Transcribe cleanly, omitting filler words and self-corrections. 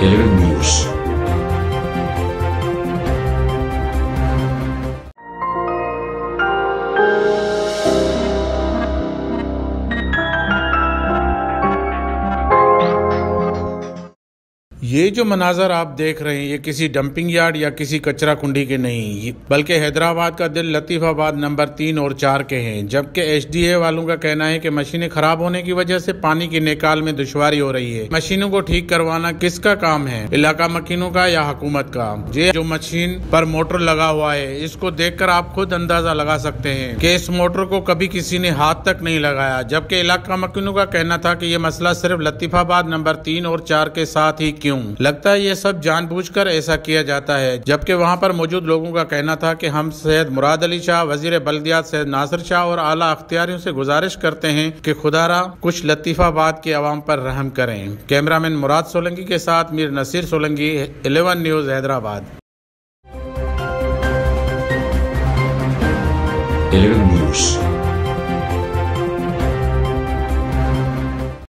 11 News। ये जो मनाजर आप देख रहे हैं ये किसी डंपिंग यार्ड या किसी कचरा कुंडी के नहीं, बल्कि हैदराबाद का दिल लतीफाबाद नंबर 3 और 4 के हैं। जबकि एचडीए वालों का कहना है कि मशीनें खराब होने की वजह से पानी की निकाल में दुश्वारी हो रही है। मशीनों को ठीक करवाना किसका काम है, इलाका मकीनों का या हुकूमत का? ये जो मशीन पर मोटर लगा हुआ है इसको देखकर आप खुद अंदाजा लगा सकते हैं कि इस मोटर को कभी किसी ने हाथ तक नहीं लगाया। जबकि इलाका मकीनों का कहना था कि ये मसला सिर्फ लतीफाबाद नंबर 3 और 4 के साथ ही क्यों। लगता है ये सब जानबूझकर ऐसा किया जाता है। जबकि वहां पर मौजूद लोगों का कहना था कि हम सैयद मुराद अली शाह, वजीर बल्दियात सैयद नासिर शाह और आला अख्तियारियों से गुजारिश करते हैं कि खुदारा कुछ लतीफाबाद के अवाम पर रहम करें। कैमरामैन मुराद सोलंकी के साथ मीर नसीर सोलंकी, 11 न्यूज हैदराबाद। 11 News।